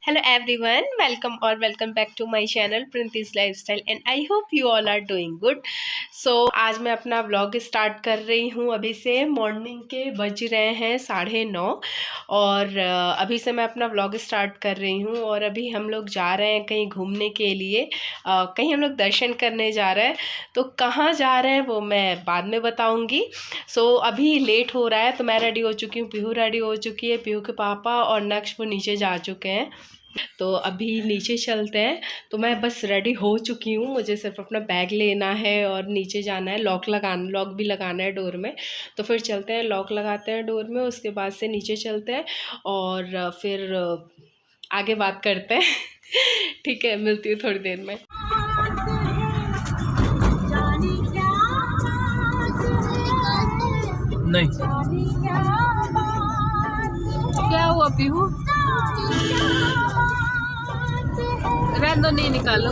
Hello everyone, welcome back to my channel Printi's Lifestyle and I hope you all are doing good. So आज मैं अपना vlog start कर रही हूँ। अभी से मॉर्निंग के बज रहे हैं 9:30 और अभी से मैं अपना व्लॉग स्टार्ट कर रही हूँ। और अभी हम लोग जा रहे हैं कहीं घूमने के लिए, कहीं हम लोग दर्शन करने जा रहे हैं। तो कहाँ जा रहे हैं वो मैं बाद में बताऊँगी। सो अभी लेट हो रहा है तो मैं रेडी हो चुकी हूँ, पीहू रेडी हो चुकी है, पीहू के पापा और नक्श वो नीचे जा चुके हैं। तो अभी नीचे चलते हैं। तो मैं बस रेडी हो चुकी हूँ, मुझे सिर्फ अपना बैग लेना है और नीचे जाना है। लॉक भी लगाना है डोर में। तो फिर चलते हैं, लॉक लगाते हैं डोर में, उसके बाद से नीचे चलते हैं और फिर आगे बात करते हैं। ठीक है, मिलती हूँ थोड़ी देर में। नहीं क्या हुआ पीहू? रहने नहीं निकालो।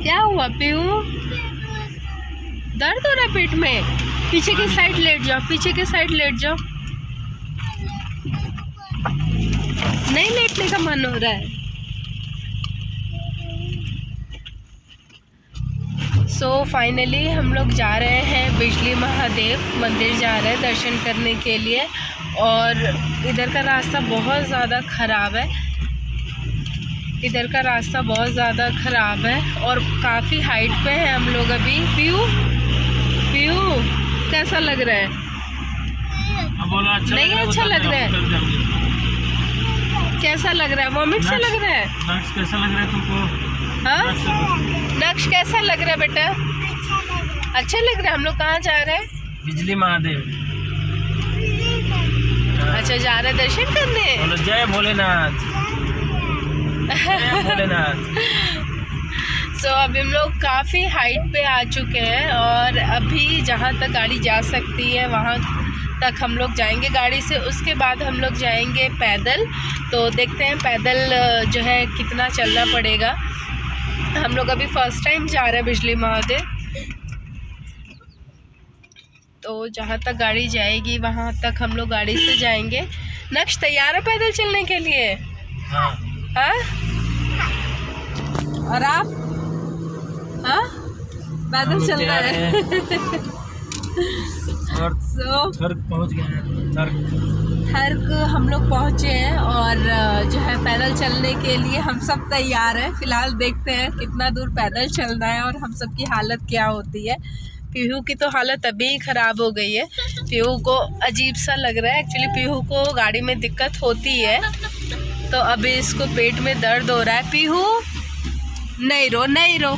क्या हुआ पीहू? दर्द हो रहा है पेट में? पीछे की साइड लेट जाओ, पीछे की साइड लेट जाओ। नहीं लेटने का मन हो रहा है। सो फाइनली हम लोग जा रहे हैं बिजली महादेव मंदिर, जा रहे हैं दर्शन करने के लिए। और इधर का रास्ता बहुत ज़्यादा ख़राब है, इधर का रास्ता बहुत ज़्यादा ख़राब है और काफ़ी हाइट पे है हम लोग अभी। पीहू कैसा लग रहा है? अच्छा नहीं अच्छा लग रहा है। कैसा लग रहा है? वॉमिट से लग रहा है? नक्श कैसा लग रहा है तुमको? हाँ नक्श कैसा लग रहा है बेटा? अच्छा लग रहा है। हम लोग कहाँ जा रहे हैं? बिजली महादेव। अच्छा जा रहे हैं दर्शन करने। बोलो जय भोलेनाथ। सो अभी हम लोग काफ़ी हाइट पे आ चुके हैं और अभी जहाँ तक गाड़ी जा सकती है वहाँ तक हम लोग जाएंगे गाड़ी से। उसके बाद हम लोग जाएंगे पैदल। तो देखते हैं पैदल जो है कितना चलना पड़ेगा। हम लोग अभी फर्स्ट टाइम जा रहे हैं बिजली महादेव। तो जहाँ तक गाड़ी जाएगी वहाँ तक हम लोग गाड़ी से जाएंगे। नक्श तैयार है पैदल चलने के लिए? हाँ। हाँ? और आप? हाँ पैदल चल रहा है। और थर्क पहुँच गए हैं। थर्क हम लोग पहुँचे हैं और जो है पैदल चलने के लिए हम सब तैयार हैं। फ़िलहाल देखते हैं कितना दूर पैदल चलना है और हम सब की हालत क्या होती है। पीहू की तो हालत अभी ही ख़राब हो गई है। पीहू को अजीब सा लग रहा है। एक्चुअली पीहू को गाड़ी में दिक्कत होती है तो अभी इसको पेट में दर्द हो रहा है। पीहू नहीं रो, नहीं रो,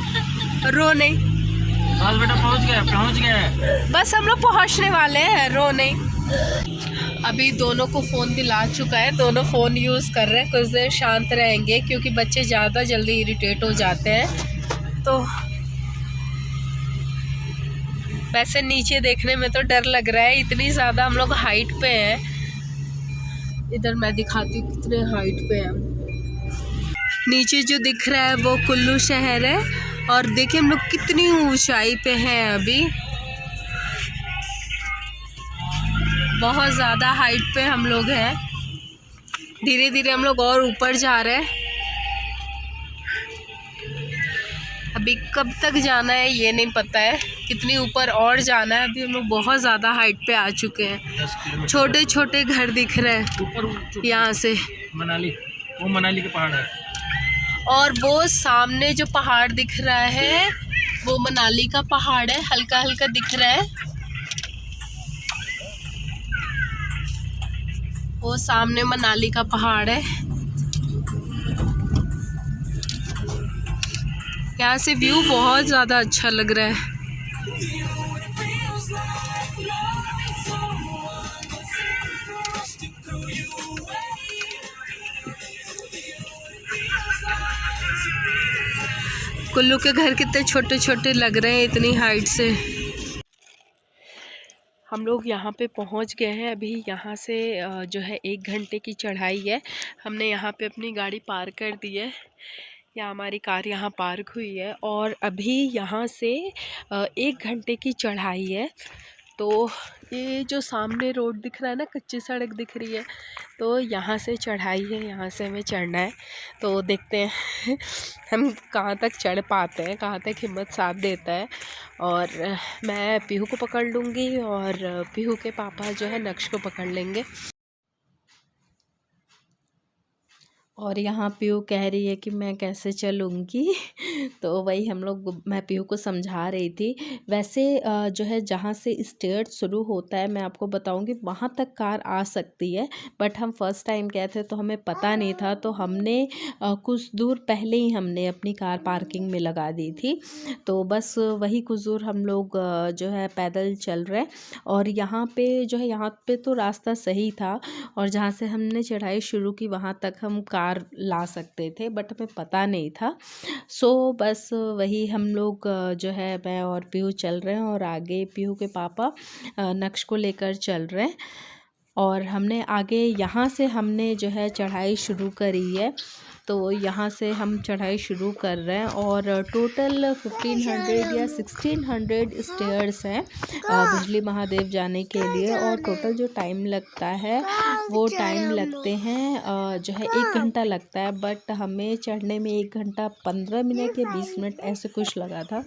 रो नहीं। बस बेटा पहुंच गए। बस हम लोग पहुंचने वाले हैं, रो नहीं। अभी दोनों को फ़ोन दिला चुका है, दोनों फ़ोन यूज़ कर रहे हैं। कुछ देर शांत रहेंगे क्योंकि बच्चे ज़्यादा जल्दी इरिटेट हो जाते हैं। तो वैसे नीचे देखने में तो डर लग रहा है, इतनी ज़्यादा हम लोग हाइट पे हैं। इधर मैं दिखाती हूँ कितने हाइट पे हैं। नीचे जो दिख रहा है वो कुल्लू शहर है, और देखिए हम लोग कितनी ऊंचाई पे हैं अभी, बहुत ज़्यादा हाइट पे हम लोग हैं। धीरे धीरे हम लोग और ऊपर जा रहे हैं। अभी कब तक जाना है ये नहीं पता है, कितनी ऊपर और जाना है। अभी हम लोग बहुत ज़्यादा हाइट पे आ चुके हैं। छोटे छोटे घर दिख रहे हैं ऊपर यहाँ से। मनाली के पहाड़ है, और वो सामने जो पहाड़ दिख रहा है वो मनाली का पहाड़ है, हल्का हल्का दिख रहा है। वो सामने मनाली का पहाड़ है। यहाँ से व्यू बहुत ज़्यादा अच्छा लग रहा है। कुल्लू के घर कितने छोटे छोटे लग रहे हैं इतनी हाइट से। हम लोग यहाँ पे पहुँच गए हैं। अभी यहाँ से जो है 1 घंटे की चढ़ाई है। हमने यहाँ पे अपनी गाड़ी पार्क कर दी है, या हमारी कार यहाँ पार्क हुई है, और अभी यहाँ से 1 घंटे की चढ़ाई है। तो ये जो सामने रोड दिख रहा है ना, कच्ची सड़क दिख रही है, तो यहाँ से चढ़ाई है, यहाँ से हमें चढ़ना है। तो देखते हैं हम कहाँ तक चढ़ पाते हैं, कहाँ तक हिम्मत साथ देता है। और मैं पीहू को पकड़ लूँगी और पीहू के पापा जो है नक्श को पकड़ लेंगे। और यहाँ पीहू कह रही है कि मैं कैसे चलूँगी तो वही हम लोग, मैं पीहू को समझा रही थी। वैसे जो है जहाँ से स्टेट शुरू होता है, मैं आपको बताऊँगी वहाँ तक कार आ सकती है, बट हम फर्स्ट टाइम गए थे तो हमें पता नहीं था, तो हमने कुछ दूर पहले ही हमने अपनी कार पार्किंग में लगा दी थी। तो बस वही कुछ दूर हम लोग जो है पैदल चल रहे हैं। और यहाँ पे जो है, यहाँ पे तो रास्ता सही था, और जहाँ से हमने चढ़ाई शुरू की वहाँ तक हम कार ला सकते थे, बट हमें पता नहीं था। सो बस वही हम लोग जो है, मैं और पीहू चल रहे हैं, और आगे पीहू के पापा नक्श को लेकर चल रहे हैं। और हमने आगे यहाँ से हमने जो है चढ़ाई शुरू करी है। तो यहाँ से हम चढ़ाई शुरू कर रहे हैं, और टोटल 1500 या 1600 स्टेयर्स हैं बिजली महादेव जाने के लिए। और टोटल जो टाइम लगता है वो टाइम लगते हैं जो है 1 घंटा लगता है, बट हमें चढ़ने में 1 घंटा 15 मिनट या 20 मिनट ऐसे कुछ लगा था।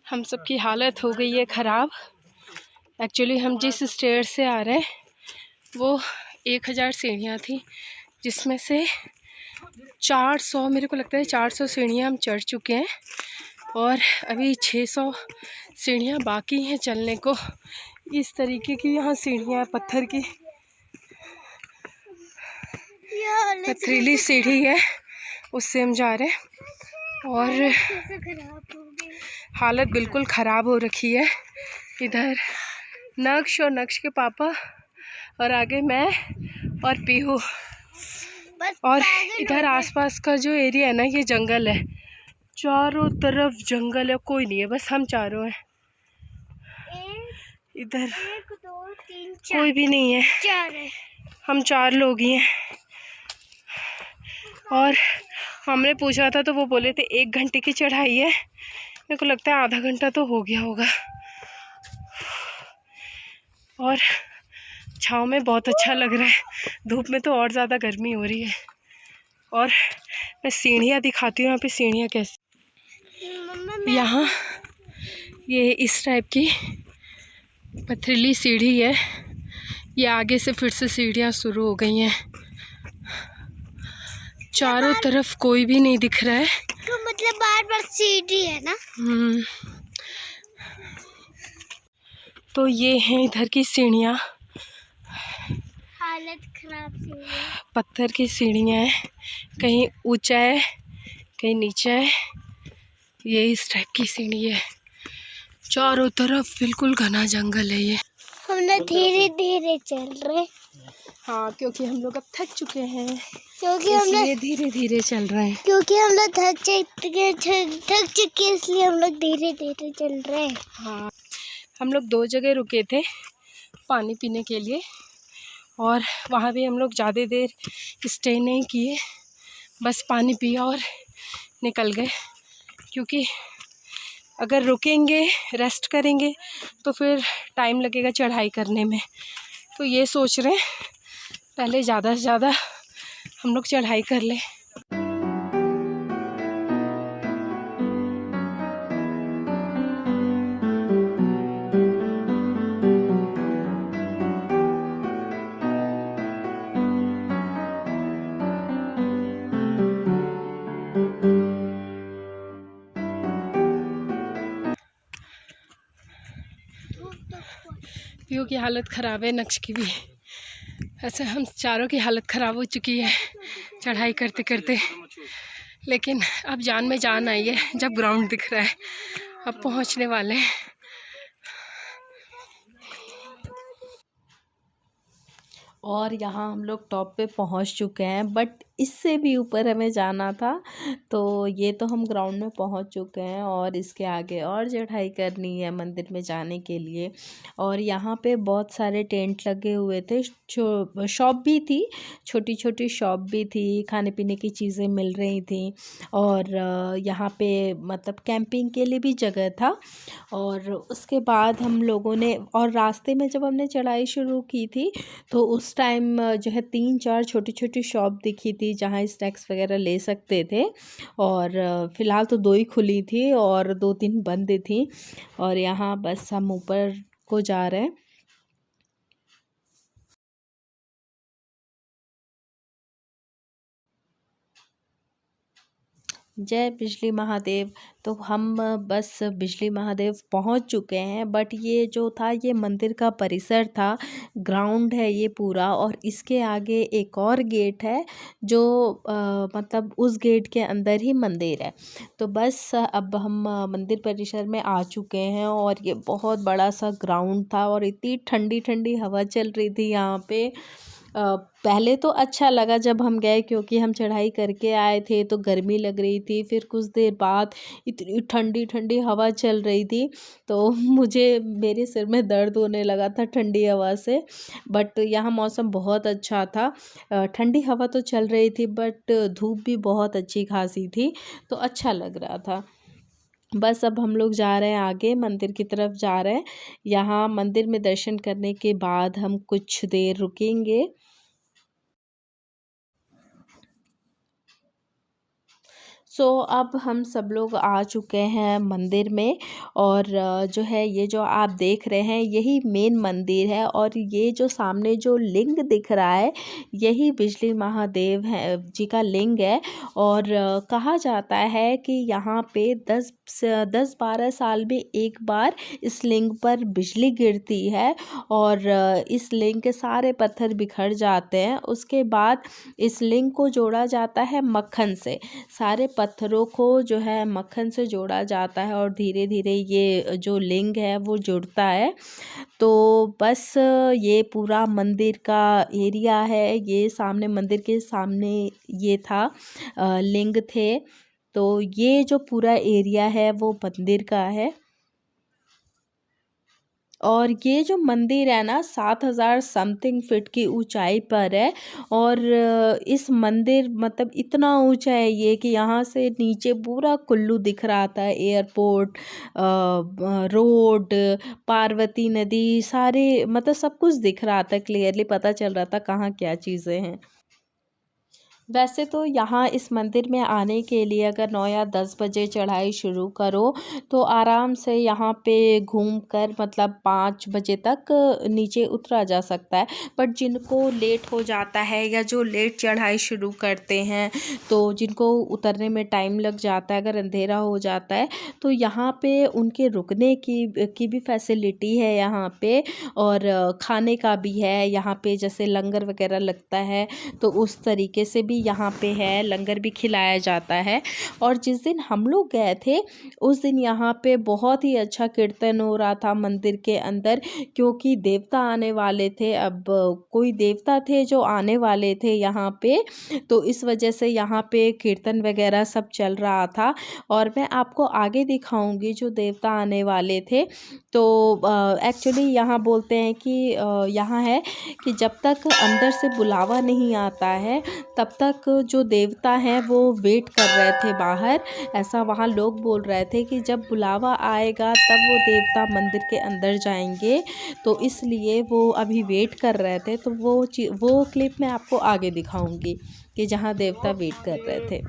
हम सब की हालत हो गई है ख़राब। एक्चुअली हम जिस स्टेयर से आ रहे हैं वो 1000 सीढ़ियाँ थी, जिसमें से 400, मेरे को लगता है 400 सीढ़ियाँ हम चढ़ चुके हैं, और अभी 600 सीढ़ियाँ बाकी हैं चलने को। इस तरीके की यहाँ सीढ़ियाँ, पत्थर की पथरीली सीढ़ी है, उससे हम जा रहे हैं। और हालत बिल्कुल ख़राब हो रखी है। इधर नक्श और नक्श के पापा, और आगे मैं और पीहू। और इधर आसपास का जो एरिया है ना, ये जंगल है, चारों तरफ जंगल है, कोई नहीं है, बस हम चारों हैं। इधर कोई भी नहीं है, हम 4 लोग ही हैं। और हमने पूछा था तो वो बोले थे 1 घंटे की चढ़ाई है, मेरे को लगता है आधा घंटा तो हो गया होगा। और छाँव में बहुत अच्छा लग रहा है, धूप में तो और ज़्यादा गर्मी हो रही है। और मैं सीढ़ियाँ दिखाती हूँ, यहाँ पे सीढ़ियाँ कैसी, यहाँ ये इस टाइप की पथरीली सीढ़ी है। ये आगे से फिर से सीढ़ियाँ शुरू हो गई हैं, चारों तरफ कोई भी नहीं दिख रहा है, तो मतलब बार बार सीढ़ी है ना। तो ये हैं इधर की सीढ़ियाँ, हालत खराब सीढ़ियाँ, पत्थर की सीढ़ियाँ हैं, कहीं ऊंचा है कहीं नीचा है। ये इस टाइप की सीढ़ी है, चारों तरफ बिल्कुल घना जंगल है ये। हम लोग धीरे धीरे चल रहे, हाँ क्योंकि हम लोग अब थक चुके हैं, क्योंकि हम लोग इसलिए धीरे धीरे चल रहे हैं। थक चुके इसलिए हम लोग धीरे धीरे चल रहे हैं। हाँ, हम लोग 2 जगह रुके थे पानी पीने के लिए, और वहाँ भी हम लोग ज़्यादा देर स्टे नहीं किए, बस पानी पिया और निकल गए। क्योंकि अगर रुकेंगे रेस्ट करेंगे तो फिर टाइम लगेगा चढ़ाई करने में, तो ये सोच रहे हैं पहले ज़्यादा से ज़्यादा हम लोग चढ़ाई कर लें। पीयू की हालत ख़राब है, नक्श की भी। ऐसे हम चारों की हालत ख़राब हो चुकी है चढ़ाई करते करते, लेकिन अब जान में जान आई है जब ग्राउंड दिख रहा है। अब पहुंचने वाले हैं। और यहाँ हम लोग टॉप पे पहुँच चुके हैं, बट इससे भी ऊपर हमें जाना था। तो ये तो हम ग्राउंड में पहुँच चुके हैं और इसके आगे और चढ़ाई करनी है मंदिर में जाने के लिए। और यहाँ पे बहुत सारे टेंट लगे हुए थे, शॉप भी थी, छोटी छोटी शॉप भी थी, खाने पीने की चीज़ें मिल रही थी। और यहाँ पे मतलब कैंपिंग के लिए भी जगह था। और उसके बाद हम लोगों ने, और रास्ते में जब हमने चढ़ाई शुरू की थी तो उस टाइम जो है 3-4 छोटी छोटी शॉप दिखी थी जहाँ स्नैक्स वगैरह ले सकते थे। और फ़िलहाल तो 2 ही खुली थी और 2-3 बंद थी। और यहाँ बस हम ऊपर को जा रहे हैं। जय बिजली महादेव। तो हम बस बिजली महादेव पहुंच चुके हैं, बट ये जो था ये मंदिर का परिसर था, ग्राउंड है ये पूरा, और इसके आगे एक और गेट है जो मतलब उस गेट के अंदर ही मंदिर है। तो बस अब हम मंदिर परिसर में आ चुके हैं, और ये बहुत बड़ा सा ग्राउंड था और इतनी ठंडी ठंडी हवा चल रही थी यहाँ पे। पहले तो अच्छा लगा जब हम गए, क्योंकि हम चढ़ाई करके आए थे तो गर्मी लग रही थी। फिर कुछ देर बाद इतनी ठंडी ठंडी हवा चल रही थी तो मेरे सिर में दर्द होने लगा था ठंडी हवा से। बट यहाँ मौसम बहुत अच्छा था, ठंडी हवा तो चल रही थी बट धूप भी बहुत अच्छी खासी थी, तो अच्छा लग रहा था। बस अब हम लोग जा रहे हैं आगे, मंदिर की तरफ जा रहे हैं। यहाँ मंदिर में दर्शन करने के बाद हम कुछ देर रुकेंगे। अब हम सब लोग आ चुके हैं मंदिर में, और जो है ये जो आप देख रहे हैं यही मेन मंदिर है। और ये जो सामने जो लिंग दिख रहा है यही बिजली महादेव है जी का लिंग है। और कहा जाता है कि यहाँ पे 10-12 साल में एक बार इस लिंग पर बिजली गिरती है, और इस लिंग के सारे पत्थर बिखर जाते हैं। उसके बाद इस लिंग को जोड़ा जाता है मक्खन से, सारे पत्थरों को जो है मक्खन से जोड़ा जाता है, और धीरे धीरे ये जो लिंग है वो जुड़ता है। तो बस ये पूरा मंदिर का एरिया है, ये सामने मंदिर के सामने ये था, लिंग थे। तो ये जो पूरा एरिया है वो मंदिर का है। और ये जो मंदिर है ना 7,000 समथिंग फीट की ऊंचाई पर है। और इस मंदिर मतलब इतना ऊंचा है ये कि यहाँ से नीचे पूरा कुल्लू दिख रहा था, एयरपोर्ट, रोड, पार्वती नदी, सारे मतलब सब कुछ दिख रहा था, क्लियरली पता चल रहा था कहाँ क्या चीज़ें हैं। वैसे तो यहाँ इस मंदिर में आने के लिए अगर 9 या 10 बजे चढ़ाई शुरू करो तो आराम से यहाँ पे घूम कर मतलब 5 बजे तक नीचे उतरा जा सकता है। बट जिनको लेट हो जाता है या जो लेट चढ़ाई शुरू करते हैं तो जिनको उतरने में टाइम लग जाता है, अगर अंधेरा हो जाता है तो यहाँ पे उनके रुकने की भी फैसिलिटी है यहाँ पे, और खाने का भी है यहाँ पे, जैसे लंगर वगैरह लगता है तो उस तरीके से भी यहाँ पे है, लंगर भी खिलाया जाता है। और जिस दिन हम लोग गए थे उस दिन यहाँ पे बहुत ही अच्छा कीर्तन हो रहा था मंदिर के अंदर, क्योंकि देवता आने वाले थे। अब कोई देवता थे जो आने वाले थे यहाँ पे, तो इस वजह से यहाँ पे कीर्तन वगैरह सब चल रहा था। और मैं आपको आगे दिखाऊंगी जो देवता आने वाले थे। तो एक्चुअली यहाँ बोलते हैं कि यहाँ है कि जब तक अंदर से बुलावा नहीं आता है तब तक जो देवता हैं वो वेट कर रहे थे बाहर। ऐसा वहाँ लोग बोल रहे थे कि जब बुलावा आएगा तब वो देवता मंदिर के अंदर जाएंगे, तो इसलिए वो अभी वेट कर रहे थे। तो वो क्लिप मैं आपको आगे दिखाऊंगी कि जहाँ देवता वेट कर रहे थे।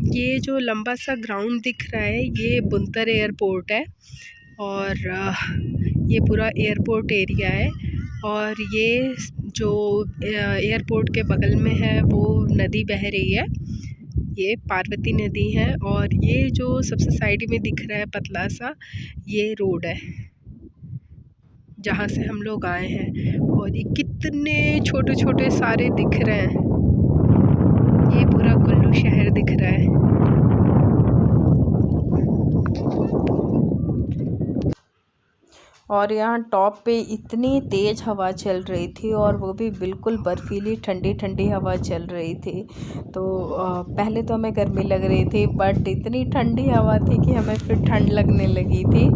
ये जो लंबा सा ग्राउंड दिख रहा है ये बुनतर एयरपोर्ट है, और ये पूरा एयरपोर्ट एरिया है। और ये जो एयरपोर्ट के बगल में है वो नदी बह रही है, ये पार्वती नदी है। और ये जो सबसे साइड में दिख रहा है पतला सा, ये रोड है जहाँ से हम लोग आए हैं। और ये कितने छोटे छोटे सारे दिख रहे हैं, ये पूरा कुल्लू शहर दिख रहा है। और यहाँ टॉप पे इतनी तेज़ हवा चल रही थी, और वो भी बिल्कुल बर्फीली ठंडी ठंडी हवा चल रही थी। तो पहले तो हमें गर्मी लग रही थी, बट इतनी ठंडी हवा थी कि हमें फिर ठंड लगने लगी थी।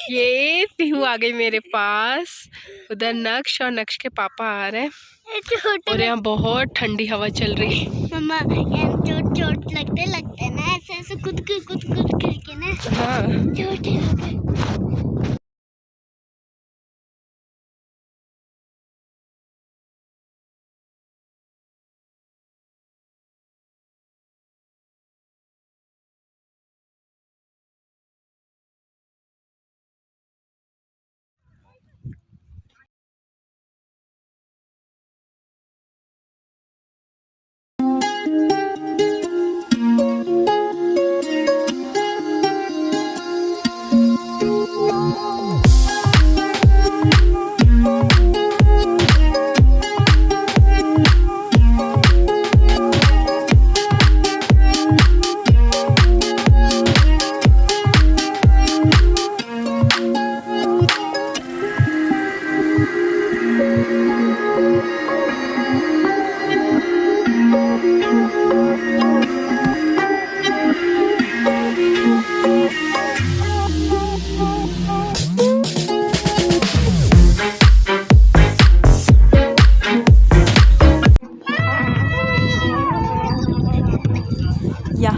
ये पीहू आ गई मेरे पास, उधर नक्श और नक्श के पापा आ रहे हैं, और यहाँ बहुत ठंडी हवा चल रही है। मम्मा यहाँ चोट चोट लगते ना, ऐसे ऐसे कुद करके ना। हाँ चोट लगते।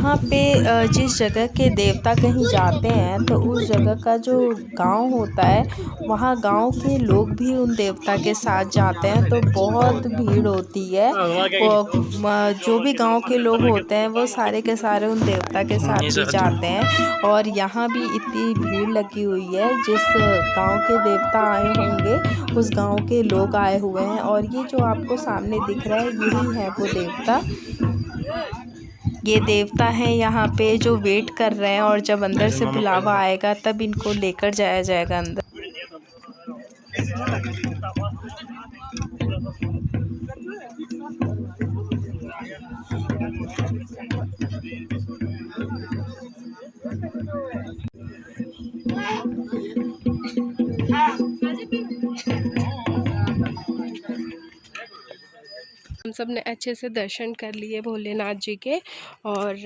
यहाँ पे जिस जगह के देवता कहीं जाते हैं तो उस जगह का जो गांव होता है, वहाँ गांव के लोग भी उन देवता के साथ जाते हैं तो बहुत भीड़ होती है। जो भी गांव के लोग होते हैं वो सारे के सारे उन देवता के साथ भी जाते हैं। और यहाँ भी इतनी भीड़ लगी हुई है, जिस गांव के देवता आए होंगे उस गांव के लोग आए हुए हैं। और ये जो आपको सामने दिख रहा है यही है वो देवता। ये देवता हैं यहाँ पे जो वेट कर रहे हैं, और जब अंदर से बुलावा आएगा तब इनको लेकर जाया जाएगा अंदर। हम सब ने अच्छे से दर्शन कर लिए भोलेनाथ जी के, और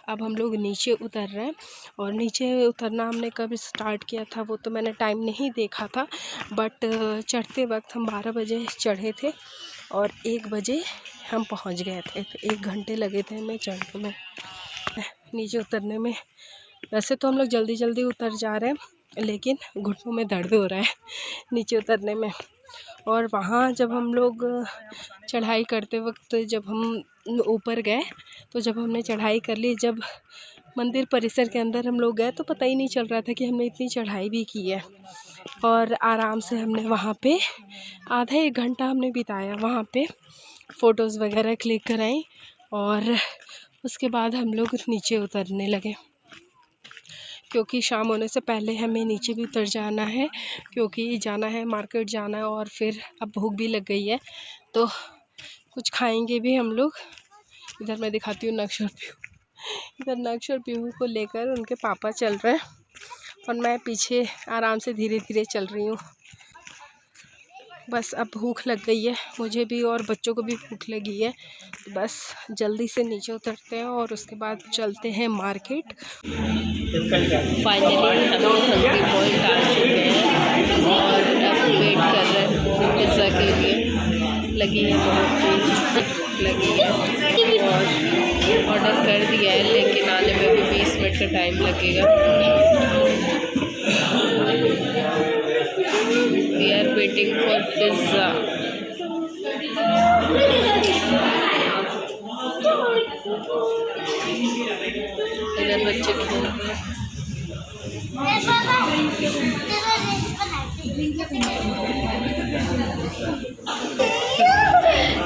अब हम लोग नीचे उतर रहे हैं। और नीचे उतरना हमने कब स्टार्ट किया था वो तो मैंने टाइम नहीं देखा था, बट चढ़ते वक्त हम 12 बजे चढ़े थे और 1 बजे हम पहुंच गए थे। तो 1 घंटे लगे थे हमें चढ़ने में, नीचे उतरने में। वैसे तो हम लोग जल्दी जल्दी उतर जा रहे हैं, लेकिन घुटनों में दर्द हो रहा है नीचे उतरने में। और वहाँ जब हम लोग चढ़ाई करते वक्त जब हम ऊपर गए, तो जब हमने चढ़ाई कर ली, जब मंदिर परिसर के अंदर हम लोग गए तो पता ही नहीं चल रहा था कि हमने इतनी चढ़ाई भी की है। और आराम से हमने वहाँ पे आधा 1 घंटा हमने बिताया, वहाँ पे फ़ोटोज़ वगैरह क्लिक कराई। और उसके बाद हम लोग नीचे उतरने लगे, क्योंकि शाम होने से पहले हमें नीचे भी उतर जाना है, क्योंकि जाना है मार्केट जाना है। और फिर अब भूख भी लग गई है तो कुछ खाएंगे भी हम लोग। इधर मैं दिखाती हूँ नक्श और पीहू। इधर नक्श और पीहू को लेकर उनके पापा चल रहे हैं और मैं पीछे आराम से धीरे धीरे चल रही हूँ। बस अब भूख लग गई है मुझे भी और बच्चों को भी भूख लगी है, तो बस जल्दी से नीचे उतरते हैं और उसके बाद चलते हैं मार्केट। फाइनली हम लोग हंगरी पॉइंट आ चुके हैं और अब वेट कर रहे हैं पिज़्ज़ा के लिए। लगी है बहुत लगी है और ऑर्डर कर दिया है, लेकिन आने में भी 20 मिनट का टाइम लगेगा। We are waiting for pizza. इधर बच्चे खेल रहे हैं।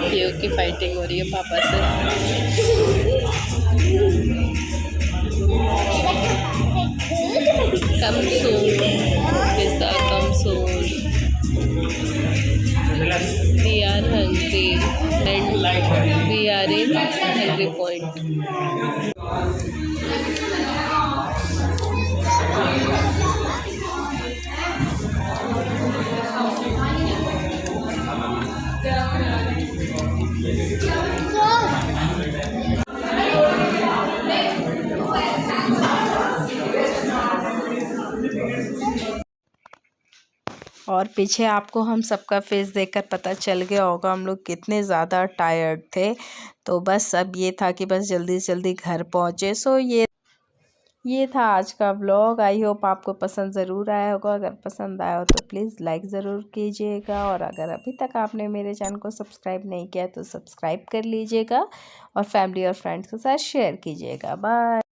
पीयू की फाइटिंग हो रही है पापा से। Come soon pizza, come soon. We are hungry and we are in hungry point. और पीछे आपको हम सबका फेस देखकर पता चल गया होगा हम लोग कितने ज़्यादा टायर्ड थे। तो बस अब ये था कि बस जल्दी से जल्दी घर पहुँचे। सो ये था आज का व्लॉग। आई होप आपको पसंद ज़रूर आया होगा। अगर पसंद आया हो तो प्लीज़ लाइक ज़रूर कीजिएगा, और अगर अभी तक आपने मेरे चैनल को सब्सक्राइब नहीं किया तो सब्सक्राइब कर लीजिएगा और फैमिली और फ्रेंड्स के साथ शेयर कीजिएगा। बाय।